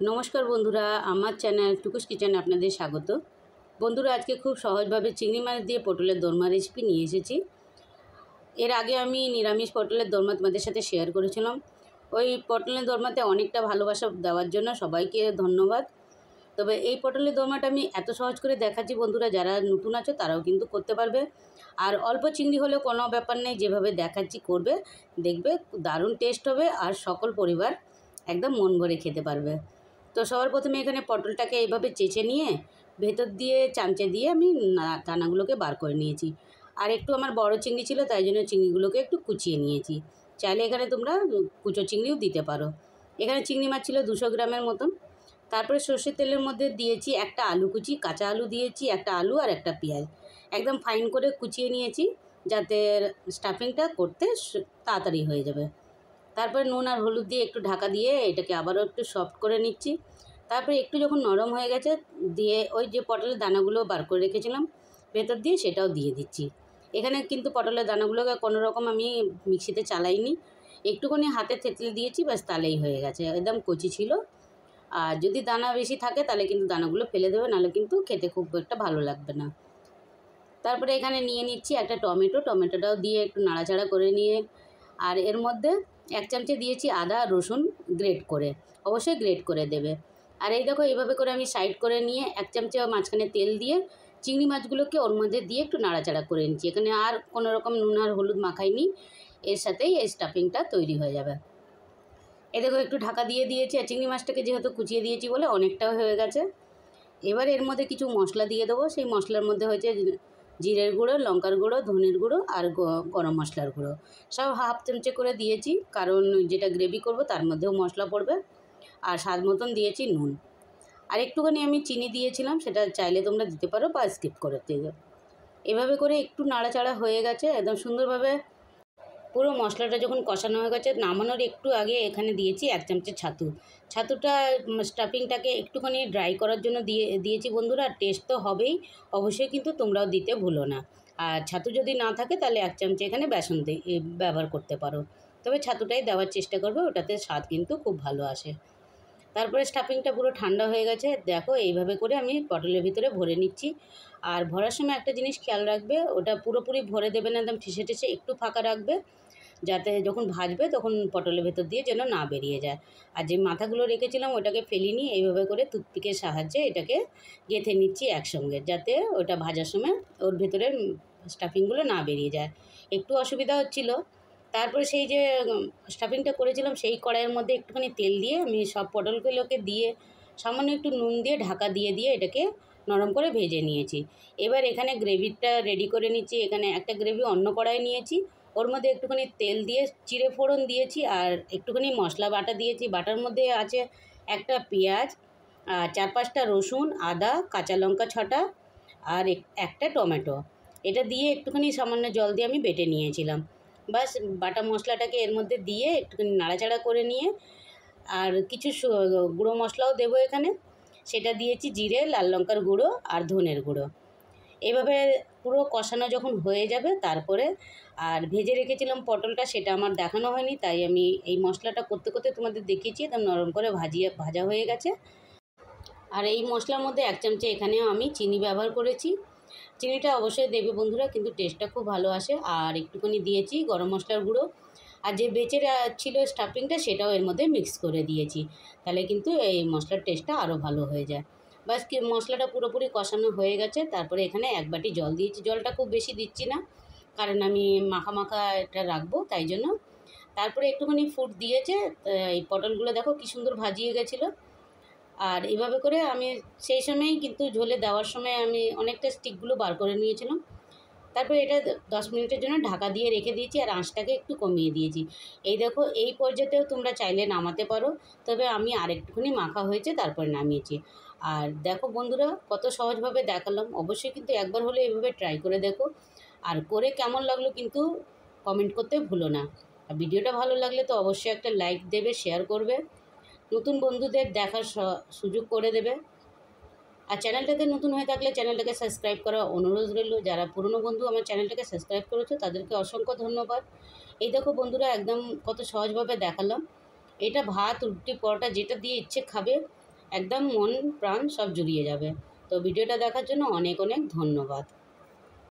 নমস্কার বন্ধুরা, আমার চ্যানেল টুকুস কিচেনে আপনাদের স্বাগত। বন্ধুরা, আজকে খুব সহজভাবে চিংড়ি মাছ দিয়ে পটলের দোরমা রেসিপি নিয়ে এসেছি। এর আগে আমি নিরামিষ পটলের দোরমা তোমাদের সাথে শেয়ার করেছিলাম। ওই পটলের দোরমাতে অনেকটা ভালোবাসা দেওয়ার জন্য সবাইকে ধন্যবাদ। তবে এই পটলের দোরমাটা আমি এত সহজ করে দেখাচ্ছি বন্ধুরা, যারা নতুন আছো তারাও কিন্তু করতে পারবে। আর অল্প চিংড়ি হলেও কোনো ব্যাপার নেই, যেভাবে দেখাচ্ছি করবে, দেখবে দারুণ টেস্ট হবে আর সকল পরিবার একদম মন ভরে খেতে পারবে। তো সবার প্রথমে এখানে পটলটাকে এইভাবে চেঁচে নিয়ে ভেতর দিয়ে চামচে দিয়ে আমি দানাগুলোকে বার করে নিয়েছি। আর একটু আমার বড় চিংড়ি ছিল, তাই জন্য চিংড়িগুলোকে একটু কুচিয়ে নিয়েছি। চাইলে এখানে তোমরা কুচো চিংড়িও দিতে পারো। এখানে চিংড়ি মাছ ছিল 200 গ্রামের মতন। তারপরে সর্ষের তেলের মধ্যে দিয়েছি একটা আলু কুচি, কাঁচা আলু দিয়েছি, একটা আলু আর একটা পেঁয়াজ একদম ফাইন করে কুচিয়ে নিয়েছি, যাতে স্টাফিংটা করতে তাড়াতাড়ি হয়ে যাবে। তারপরে নুন আর হলুদ দিয়ে একটু ঢাকা দিয়ে এটাকে আবারও একটু সফট করে নিচ্ছি। তারপরে একটু যখন নরম হয়ে গেছে, দিয়ে ওই যে পটলের দানাগুলো বার করে রেখেছিলাম ভেতর দিয়ে, সেটাও দিয়ে দিচ্ছি। এখানে কিন্তু পটলের দানাগুলোকে কোনো রকম আমি মিক্সিতে চালাইনি, একটুখানি হাতে থেতলে দিয়েছি, ব্যাস তাহলেই হয়ে গেছে। একদম কচি ছিল। আর যদি দানা বেশি থাকে তাহলে কিন্তু দানাগুলো ফেলে দেবে, নাহলে কিন্তু খেতে খুব একটা ভালো লাগবে না। তারপরে এখানে নিয়ে নিচ্ছি একটা টমেটোটাও দিয়ে একটু নাড়াচাড়া করে নিয়ে, আর এর মধ্যে 1 চামচে দিয়েছি আদা আর রসুন গ্রেট করে, অবশ্যই গ্রেট করে দেবে। আর এই দেখো এইভাবে করে আমি সাইড করে নিয়ে 1 চামচে মাঝখানে তেল দিয়ে চিংড়ি মাছগুলোকে ওর মধ্যে দিয়ে একটু নাড়াচাড়া করে নিচ্ছি। এখানে আর কোনো রকম নুন আর হলুদ মাখাইনি, এর সাথেই এই স্টাফিংটা তৈরি হয়ে যাবে। এই দেখো একটু ঢাকা দিয়ে দিয়েছি, আর চিংড়ি মাছটাকে যেহেতু কুচিয়ে দিয়েছি বলে অনেকটাও হয়ে গেছে। এবার এর মধ্যে কিছু মশলা দিয়ে দেবো। সেই মশলার মধ্যে হয়েছে জিরের গুঁড়ো, লঙ্কার গুঁড়ো, ধনের গুঁড়ো আর গরম মশলার গুঁড়ো, সব হাফ চামচে করে দিয়েছি, কারণ যেটা গ্রেভি করব তার মধ্যেও মশলা পড়বে। আর স্বাদ মতন দিয়েছি নুন। আর একটুখানি আমি চিনি দিয়েছিলাম, সেটা চাইলে তোমরা দিতে পারো বা স্কিপ করে দিও। এভাবে করে একটু নাড়াচাড়া হয়ে গেছে একদম সুন্দরভাবে। পুরো মশলাটা যখন কষানো হয়ে গেছে, নামানোর একটু আগে এখানে দিয়েছি 1 চামচে ছাতুটা স্টাফিংটাকে একটুখানি ড্রাই করার জন্য দিয়েছি বন্ধুরা। আর টেস্ট তো হবেই, অবশ্যই কিন্তু তোমরাও দিতে ভুলো না। আর ছাতু যদি না থাকে তাহলে 1 চামচে এখানে বেসন ব্যবহার করতে পারো, তবে ছাতুটাই দেওয়ার চেষ্টা করবে, ওটাতে স্বাদ কিন্তু খুব ভালো আসে। তারপরে স্টাফিংটা পুরো ঠান্ডা হয়ে গেছে, দেখো এইভাবে করে আমি পটলের ভিতরে ভরে নিচ্ছি। আর ভরার সময় একটা জিনিস খেয়াল রাখবে, ওটা পুরোপুরি ভরে দেবে না, একদম ঠেসে ঠেসে একটু ফাঁকা রাখবে, যাতে যখন ভাজবে তখন পটলের ভেতর দিয়ে যেন না বেরিয়ে যায়। আর যে মাথাগুলো রেখেছিলাম ওটাকে ফেলিনি, এইভাবে করে টুথপিকের সাহায্যে এটাকে গেঁথে নিচ্ছি একসঙ্গে, যাতে ওটা ভাজার সময় ওর ভেতরের স্টাফিংগুলো না বেরিয়ে যায়। একটু অসুবিধা হচ্ছিল। তারপরে সেই যে স্টাফিংটা করেছিলাম সেই কড়াইয়ের মধ্যে একটুখানি তেল দিয়ে আমি সব পটলগুলোকে দিয়ে সামান্য একটু নুন দিয়ে ঢাকা দিয়ে এটাকে নরম করে ভেজে নিয়েছি। এবার এখানে গ্রেভিটা রেডি করে নিচ্ছি। এখানে একটা গ্রেভি অন্য কড়াই নিয়েছি, ওর মধ্যে একটুখানি তেল দিয়ে জিরে ফোড়ন দিয়েছি, আর একটুখানি মশলা বাটা দিয়েছি। বাটার মধ্যে আছে একটা পেঁয়াজ, 4-5টা রসুন, আদা, কাঁচা লঙ্কা 6টা, আর একটা টমেটো। এটা দিয়ে একটুখানি সামান্য জল দিয়ে আমি বেটে নিয়েছিলাম। বাস বাটা মশলাটাকে এর মধ্যে দিয়ে একটুখানি নাড়াচাড়া করে নিয়ে, আর কিছু গুঁড়ো মশলাও দেবো এখানে, সেটা দিয়েছি জিরে, লাল লঙ্কার গুঁড়ো আর ধনের গুঁড়ো। এভাবে পুরো কষানো যখন হয়ে যাবে, তারপরে আর ভেজে রেখেছিলাম পটলটা, সেটা আমার দেখানো হয়নি, তাই আমি এই মশলাটা করতে করতে তোমাদের দেখিয়েছি। একদম নরম করে ভাজা হয়ে গেছে। আর এই মশলার মধ্যে 1 চামচে এখানেও আমি চিনি ব্যবহার করেছি। চিনিটা অবশ্যই দেবে বন্ধুরা, কিন্তু টেস্টটা খুব ভালো আসে। আর একটুখানি দিয়েছি গরম মশলার গুঁড়ো, আর যে বেঁচে ছিল স্টাফিংটা সেটাও এর মধ্যে মিক্স করে দিয়েছি, তাহলে কিন্তু এই মশলার টেস্টটা আরও ভালো হয়ে যায়। বাস কি মশলাটা পুরোপুরি কষানো হয়ে গেছে। তারপরে এখানে 1 বাটি জল দিয়েছি। জলটা খুব বেশি দিচ্ছি না, কারণ আমি মাখা মাখা এটা রাখবো, তাই জন্য। তারপরে একটুখানি ফুট দিয়েছে। এই পটলগুলো দেখো কী সুন্দর ভাজিয়ে গেছিলো। আর এভাবে করে আমি সেই সময়ই কিন্তু ঝোলে দেওয়ার সময় আমি অনেকটা স্টিকগুলো বার করে নিয়েছিলাম। তারপরে এটা 10 মিনিটের জন্য ঢাকা দিয়ে রেখে দিয়েছি, আর আঁচটাকে একটু কমিয়ে দিয়েছি। এই দেখো এই পর্যায়েও তোমরা চাইলে নামাতে পারো, তবে আমি আরেকটুখানি মাখা হয়েছে তারপরে নামিয়েছি। আর দেখো বন্ধুরা, কত সহজভাবে দেখালাম, অবশ্যই কিন্তু একবার হলে এভাবে ট্রাই করে দেখো। আর করে কেমন লাগলো কিন্তু কমেন্ট করতে ভুলো না। আর ভিডিওটা ভালো লাগলে তো অবশ্যই একটা লাইক দেবে, শেয়ার করবে, নতুন বন্ধুদের দেখার সুযোগ করে দেবে। আর চ্যানেলটাতে নতুন হয়ে থাকলে চ্যানেলটাকে সাবস্ক্রাইব করার অনুরোধ রইল। যারা পুরনো বন্ধু আমার চ্যানেলটাকে সাবস্ক্রাইব করেছো তাদেরকে অসংখ্য ধন্যবাদ। এই দেখো বন্ধুরা, একদম কত সহজভাবে দেখালাম। এটা ভাত, রুটি, পরোটা যেটা দিয়ে ইচ্ছে খাবে, একদম মন প্রাণ সব জুড়িয়ে যাবে। তো ভিডিওটা দেখার জন্য অনেক অনেক ধন্যবাদ।